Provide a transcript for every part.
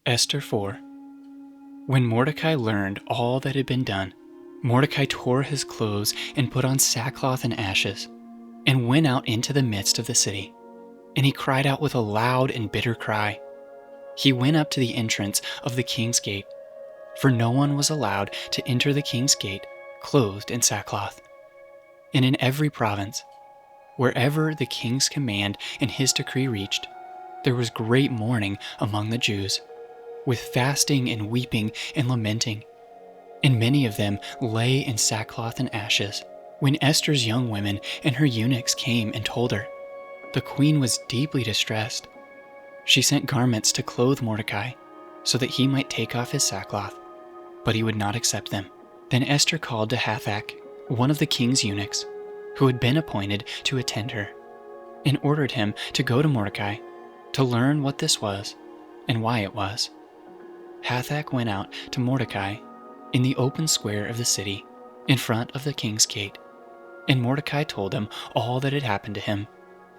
Esther 4. When Mordecai learned all that had been done, Mordecai tore his clothes and put on sackcloth and ashes, and went out into the midst of the city. And he cried out with a loud and bitter cry. He went up to the entrance of the king's gate, for no one was allowed to enter the king's gate clothed in sackcloth. And in every province, wherever the king's command and his decree reached, there was great mourning among the Jews, with fasting and weeping and lamenting. And many of them lay in sackcloth and ashes. When Esther's young women and her eunuchs came and told her, the queen was deeply distressed. She sent garments to clothe Mordecai, so that he might take off his sackcloth, but he would not accept them. Then Esther called to Hathach, one of the king's eunuchs, who had been appointed to attend her, and ordered him to go to Mordecai to learn what this was and why it was. Hathach went out to Mordecai in the open square of the city, in front of the king's gate. And Mordecai told him all that had happened to him,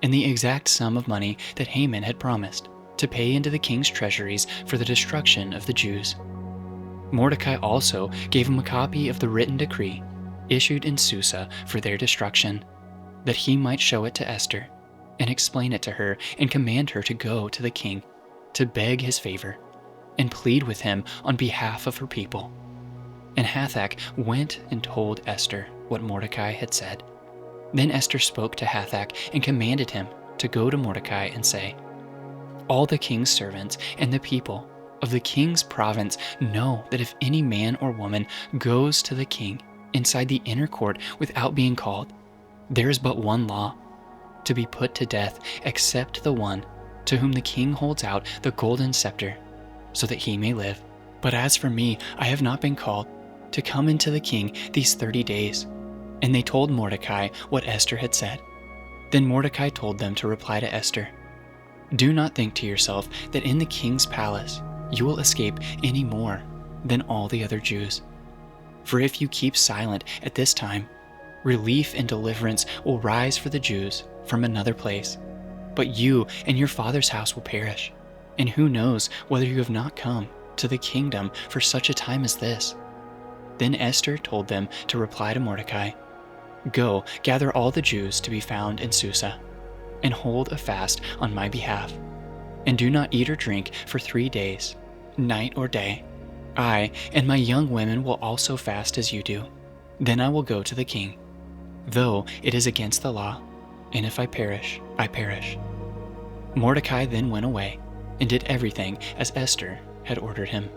and the exact sum of money that Haman had promised to pay into the king's treasuries for the destruction of the Jews. Mordecai also gave him a copy of the written decree issued in Susa for their destruction, that he might show it to Esther, and explain it to her, and command her to go to the king, to beg his favor, and plead with him on behalf of her people. And Hathach went and told Esther what Mordecai had said. Then Esther spoke to Hathach and commanded him to go to Mordecai and say, all the king's servants and the people of the king's province know that if any man or woman goes to the king inside the inner court without being called, there is but one law, to be put to death, except the one to whom the king holds out the golden scepter, so that he may live. But as for me, I have not been called to come into the king these 30 days. And they told Mordecai what Esther had said. Then Mordecai told them to reply to Esther, do not think to yourself that in the king's palace you will escape any more than all the other Jews. For if you keep silent at this time, relief and deliverance will rise for the Jews from another place. But you and your father's house will perish. And who knows whether you have not come to the kingdom for such a time as this. Then Esther told them to reply to Mordecai, go, gather all the Jews to be found in Susa, and hold a fast on my behalf. And do not eat or drink for 3 days, night or day. I and my young women will also fast as you do. Then I will go to the king, though it is against the law, and if I perish, I perish. Mordecai then went away and did everything as Esther had ordered him.